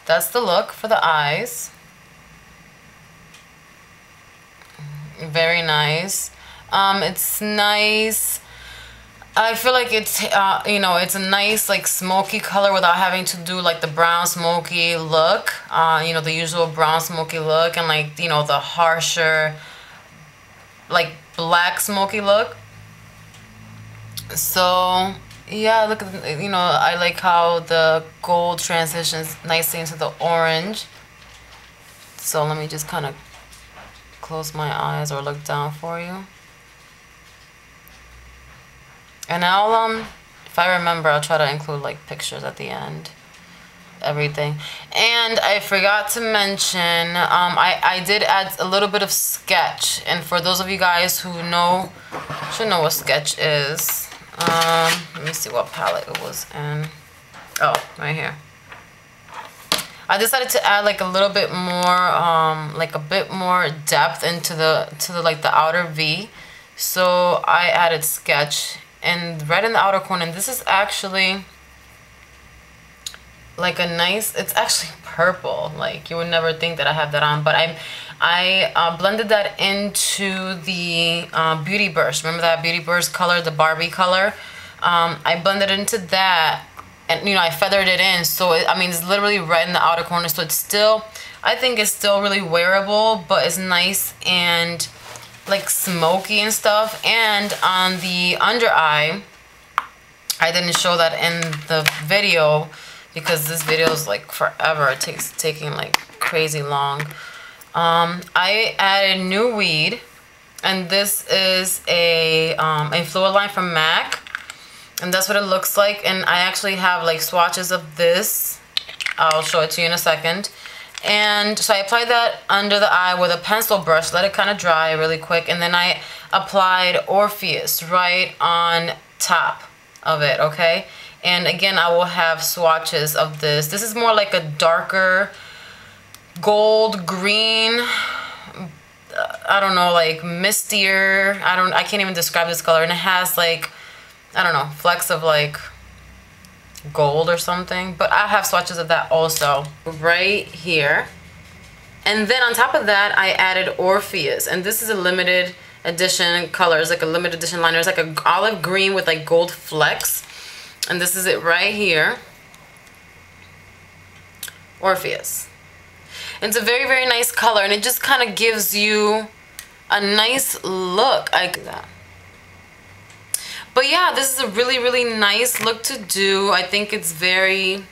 that's the look for the eyes. Very nice. It's nice. I feel like it's you know, it's a nice like smoky color without having to do like the brown smoky look, you know, the usual brown smoky look, and like, you know, the harsher like black smoky look. So yeah, look at, you know, I like how the gold transitions nicely into the orange. So let me just kind of close my eyes or look down for you. And I'll, if I remember, I'll try to include like pictures at the end, everything. And I forgot to mention, I did add a little bit of sketch. And for those of you guys who know, should know what sketch is. Let me see what palette it was in. Oh, right here. I decided to add like a little bit more, like a bit more depth into the like the outer V. So I added sketch. And right in the outer corner, and this is actually like a nice, it's actually purple. Like you would never think that I have that on, but I blended that into the Beauty Burst. Remember that Beauty Burst color, the Barbie color? I blended into that, and you know, I feathered it in. So I mean, it's literally right in the outer corner. So it's still, I think it's still really wearable, but it's nice and like smoky and stuff. And on the under eye, I didn't show that in the video because this video is like forever. It taking like crazy long. I added new weed, and this is a Fluidline from MAC, and that's what it looks like. And I actually have like swatches of this. I'll show it to you in a second. And so I applied that under the eye with a pencil brush, let it kind of dry really quick, and then I applied Orpheous right on top of it, okay? And again, I will have swatches of this. This is more like a darker gold green, I don't know, like mistier. I can't even describe this color, and it has like, I don't know, flecks of like gold or something, but I have swatches of that also right here. And then on top of that, I added Orpheous, and this is a limited edition color. It's like a limited edition liner. It's like an olive green with like gold flecks, and this is it right here. Orpheous. It's a very, very nice color, and it just kind of gives you a nice look. I do that. But yeah, this is a really, really nice look to do. I think it's very,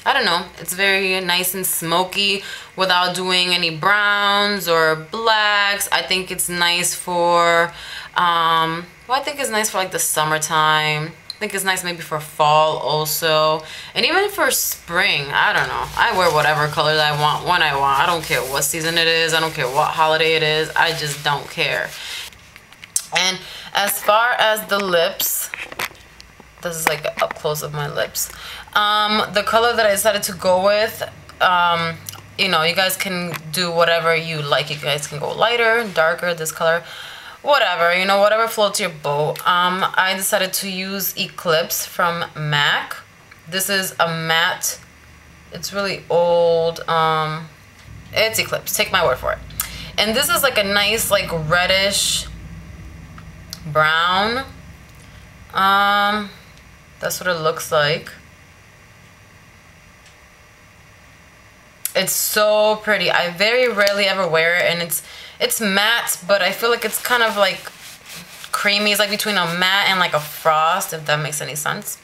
I don't know, it's very nice and smoky without doing any browns or blacks. I think it's nice for, well, I think it's nice for like the summertime. I think it's nice maybe for fall also. And even for spring, I don't know. I wear whatever colors I want when I want. I don't care what season it is. I don't care what holiday it is. I just don't care. And as far as the lips, this is like up close of my lips. The color that I decided to go with, you know, you guys can do whatever you like. You guys can go lighter, darker, this color, whatever, you know, whatever floats your boat. I decided to use Eclipse from MAC. This is a matte, it's really old, it's Eclipse, take my word for it. And this is like a nice like reddish brown. That's what it looks like. It's so pretty. I very rarely ever wear it, and it's matte, but I feel like it's kind of like creamy. It's like between a matte and like a frost, if that makes any sense.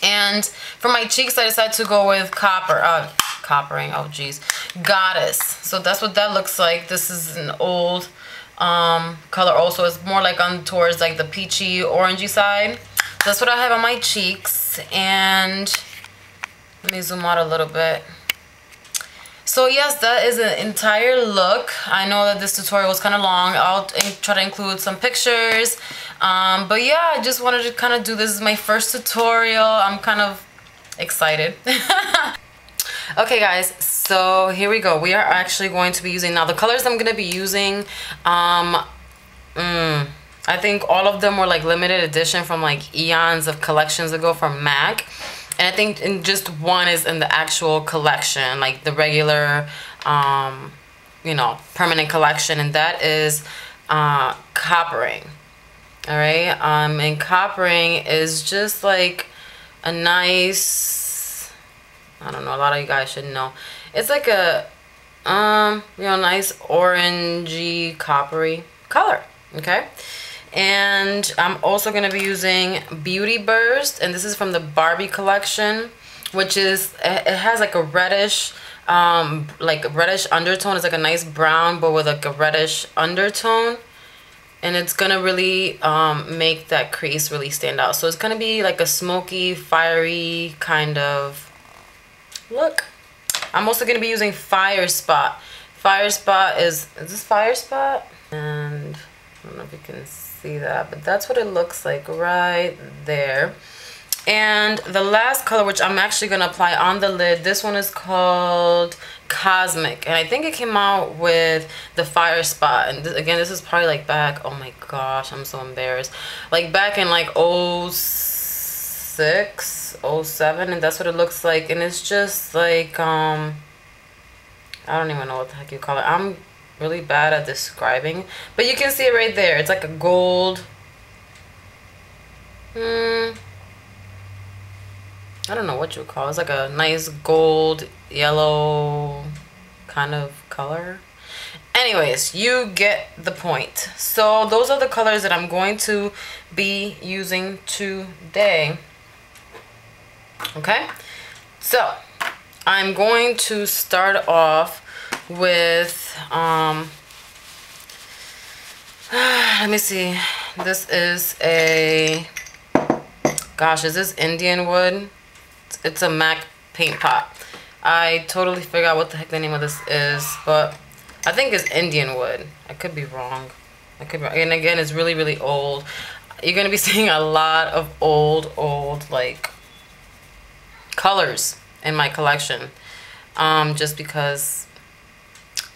And for my cheeks, I decided to go with coppering, oh geez, Goddess. So that's what that looks like. This is an old color also. It's more like on towards like the peachy orangey side. That's what I have on my cheeks. And let me zoom out a little bit. So yes, that is an entire look. I know that this tutorial was kind of long. I'll try to include some pictures. But yeah, I just wanted to kind of do this. This is my first tutorial. I'm kind of excited. Okay guys, so here we go. We are actually going to be using, now the colors I'm going to be using, I think all of them were like limited edition from like eons of collections ago from MAC. And I think in just one is in the actual collection, like the regular, you know, permanent collection, and that is coppering. All right, and coppering is just like a nice, I don't know, a lot of you guys should know. It's like a, you know, nice orangey coppery color, okay? And I'm also going to be using Beauty Burst, and this is from the Barbie collection, which is, it has like a reddish, like reddish undertone. It's like a nice brown, but with like a reddish undertone. And it's going to really make that crease really stand out. So it's going to be like a smoky, fiery kind of look. I'm also going to be using FireSpot. FireSpot is this FireSpot? And I don't know if you can see that, but that's what it looks like right there. And the last color, which I'm actually going to apply on the lid, this one is called Cosmic, and I think it came out with the FireSpot. And again, this is probably like back, oh my gosh, I'm so embarrassed, like back in like 06, 07, and that's what it looks like. And it's just like I don't even know what the heck you call it. I'm really bad at describing, but you can see it right there. It's like a gold, I don't know what you call it. It's like a nice gold, yellow kind of color. Anyways, you get the point. So those are the colors that I'm going to be using today. Okay? So I'm going to start off with, let me see. This is a, gosh, is this Indianwood? It's a MAC paint pot. I totally forgot what the heck the name of this is, but I think it's Indianwood. I could be wrong. And again, it's really, really old. You're gonna be seeing a lot of old like colors in my collection, just because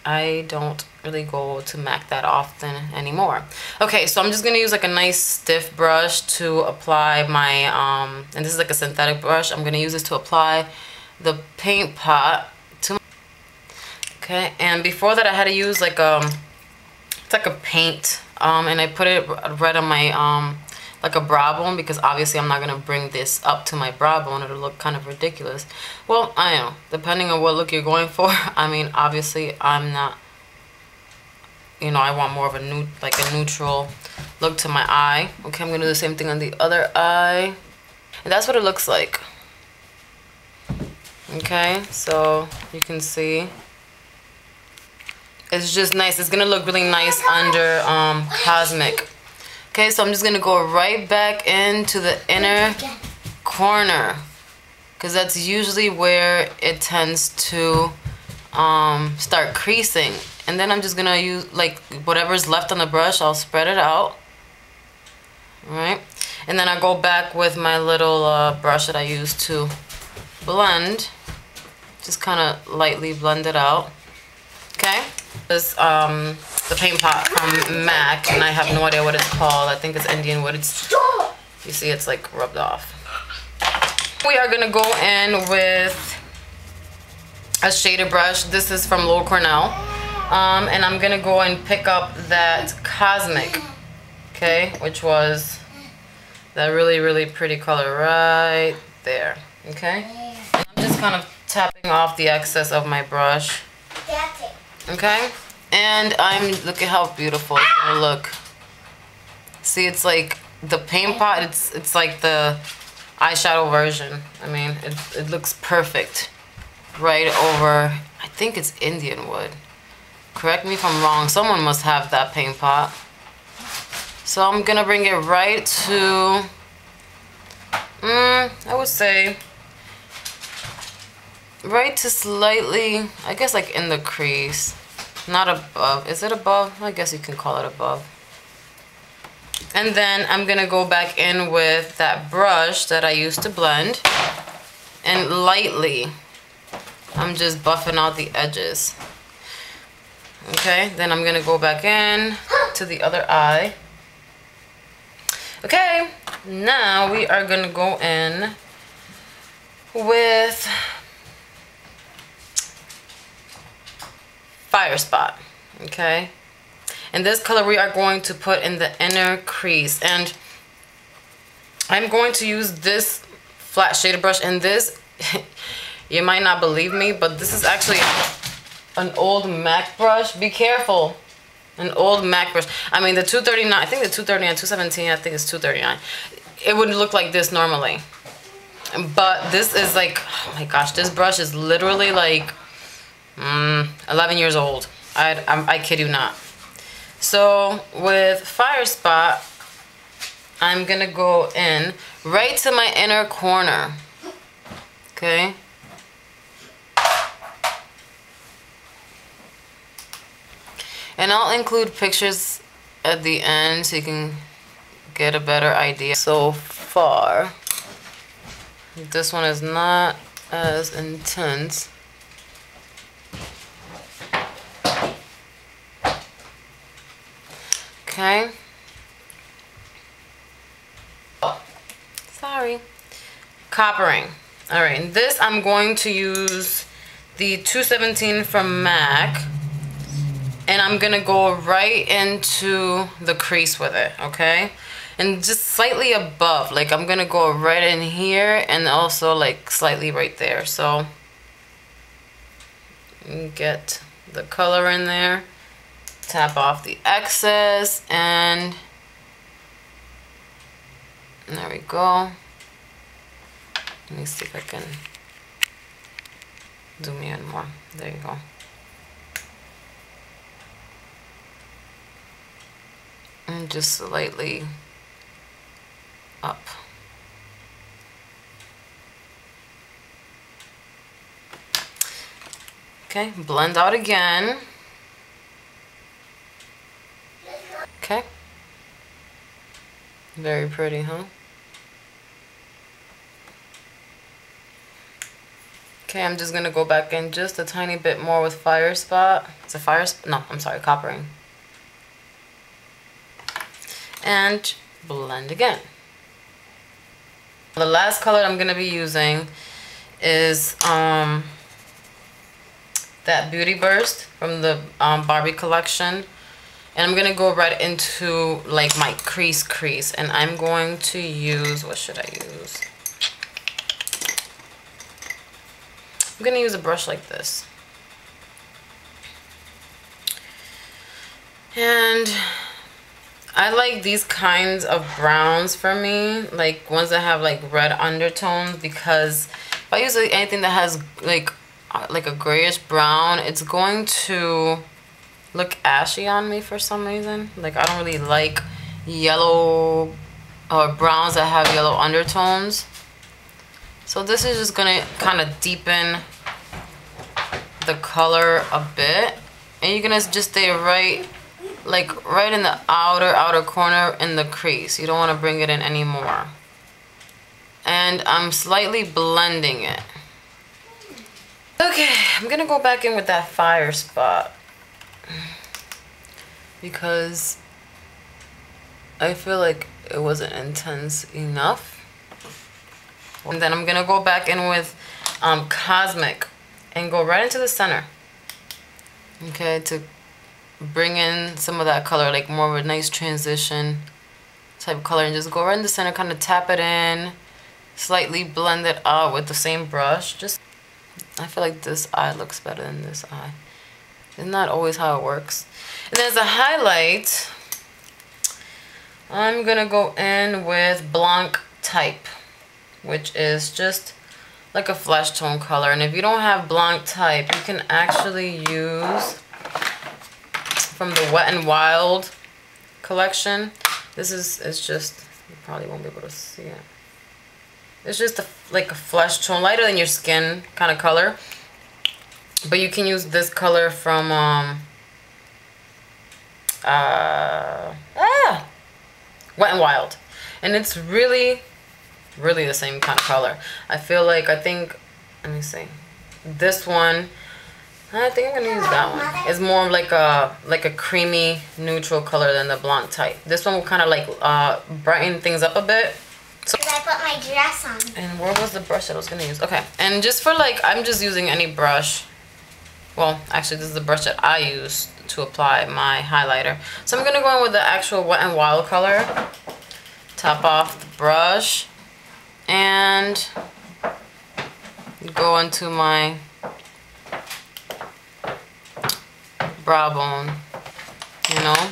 I don't really go to MAC that often anymore. Okay, so I'm just gonna use like a nice stiff brush to apply my and this is like a synthetic brush. I'm gonna use this to apply the paint pot to my, okay. And before that, I had to use like it's like a paint, and I put it right on my like a brow bone, because obviously I'm not gonna bring this up to my brow bone. It'll look kind of ridiculous. Well, I know, depending on what look you're going for. I mean, obviously I'm not, you know, I want more of a neutral look to my eye. Okay, I'm gonna do the same thing on the other eye, and that's what it looks like. Okay, so you can see it's just nice. It's gonna look really nice under Cosmic. Okay, so I'm just gonna go right back into the inner corner, because that's usually where it tends to start creasing. And then I'm just gonna use like whatever's left on the brush, I'll spread it out. Alright, and then I go back with my little brush that I use to blend, just kind of lightly blend it out. Okay, this the paint pot from MAC, and I have no idea what it's called. I think it's Indianwood. It's, you see, it's like rubbed off. We are gonna go in with a shaded brush. This is from Loreal Cornell, and I'm gonna go and pick up that Cosmic, okay, which was that really, really pretty color right there. Okay, and I'm just kind of tapping off the excess of my brush. Okay, and look at how beautiful it's gonna look. See, it's like the paint pot. It's like the eyeshadow version. I mean, it looks perfect right over. I think it's Indianwood. Correct me if I'm wrong. Someone must have that paint pot. So I'm gonna bring it right to, I would say, right to slightly, I guess like in the crease. Not above. Is it above? I guess you can call it above. And then I'm gonna go back in with that brush that I used to blend, and lightly I'm just buffing out the edges. Okay, then I'm gonna go back in to the other eye. Okay, now we are gonna go in with FireSpot, okay? And this color we are going to put in the inner crease, and I'm going to use this flat shader brush, and this, you might not believe me, but this is actually an old MAC brush. Be careful. An old MAC brush. I mean, the 239, I think the 239, 217, I think it's 239. It would look like this normally. But this is like, oh my gosh, this brush is literally like 11 years old. I kid you not. So with FireSpot, I'm gonna go in right to my inner corner. Okay. And I'll include pictures at the end so you can get a better idea. So far, this one is not as intense. Okay. Oh, sorry. Coppering. Alright, and this I'm going to use the 217 from MAC. And I'm gonna go right into the crease with it, okay? And just slightly above, like I'm gonna go right in here and also like slightly right there. So get the color in there, tap off the excess, and there we go. Let me see if I can zoom in more. There you go. And just slightly up. Okay, blend out again. Okay. Very pretty, huh? Okay, I'm just gonna go back in just a tiny bit more with FireSpot. It's a FireSpot? No, I'm sorry, coppering. And blend again. The last color I'm gonna be using is that Beauty Burst from the Barbie collection, and I'm gonna go right into like my crease, and I'm going to use, what should I use? I'm gonna use a brush like this, and I like these kinds of browns for me, like ones that have like red undertones, because if I use like anything that has like a grayish brown, it's going to look ashy on me for some reason. Like I don't really like yellow or browns that have yellow undertones. So this is just gonna kind of deepen the color a bit, and you're gonna just stay right in the outer corner in the crease. You don't want to bring it in anymore. And I'm slightly blending it. Okay, I'm gonna go back in with that FireSpot because I feel like it wasn't intense enough. And then I'm gonna go back in with Cosmic and go right into the center. Okay, to bring in some of that color, like more of a nice transition type of color, and just go right in the center, kind of tap it in, slightly blend it out with the same brush. Just, I feel like this eye looks better than this eye. Isn't that always how it works? And then as a highlight, I'm gonna go in with Blanc Type, which is just like a flesh tone color. And if you don't have Blanc Type, you can actually use from the Wet n Wild collection. This is, it's just, you probably won't be able to see it. It's just like a flesh tone, lighter than your skin kind of color. But you can use this color from Wet n Wild. And it's really the same kind of color. I feel like, let me see. This one, I think I'm gonna use that one. It's more like a creamy neutral color than the Blanc Type. This one will kind of like brighten things up a bit. So I put my dress on. And where was the brush that I was gonna use? Okay, and just for like, I'm just using any brush. Well, actually this is the brush that I use to apply my highlighter. So I'm gonna go in with the actual Wet n Wild color. Top off the brush and go into my brow bone, you know,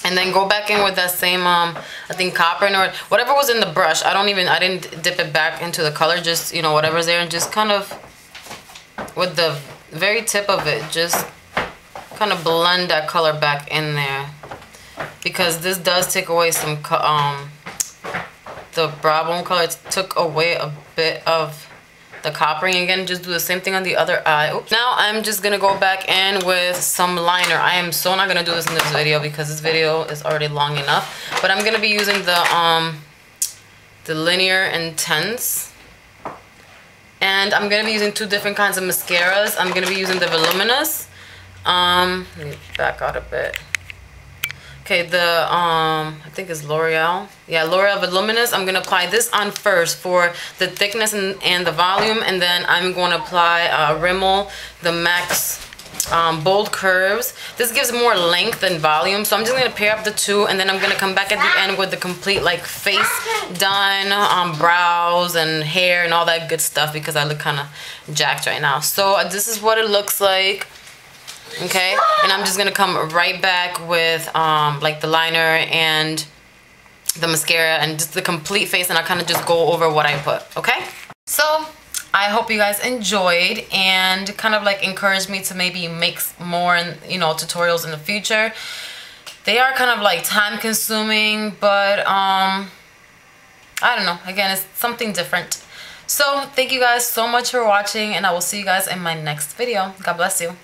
and then go back in with that same I think copper or whatever was in the brush. I didn't dip it back into the color, just, you know, whatever's there, and just kind of with the very tip of it, just kind of blend that color back in there, because this does take away some the brow bone color. It took away a bit of the coppering. Again, just do the same thing on the other eye. Oops. Now I'm just gonna go back in with some liner. I am so not gonna do this in this video because this video is already long enough, but I'm gonna be using the Lineiour Intense, and I'm gonna be using two different kinds of mascaras. I'm gonna be using the Voluminous. Let me back out a bit. Okay, the I think it's Loreal. Yeah, Loreal Voluminous. I'm gonna apply this on first for the thickness and the volume, and then I'm going to apply Rimmel, the Max Bold Curves. This gives more length and volume, so I'm just gonna pair up the two, and then I'm gonna come back at the end with the complete like face done, brows and hair and all that good stuff, because I look kind of jacked right now. So this is what it looks like. Okay, and I'm just gonna come right back with like the liner and the mascara and just the complete face, and I'll kind of just go over what I put. Okay, so I hope you guys enjoyed and kind of like encouraged me to maybe make more, you know, tutorials in the future. They are kind of like time consuming, but I don't know, again, it's something different. So thank you guys so much for watching, and I will see you guys in my next video. God bless you.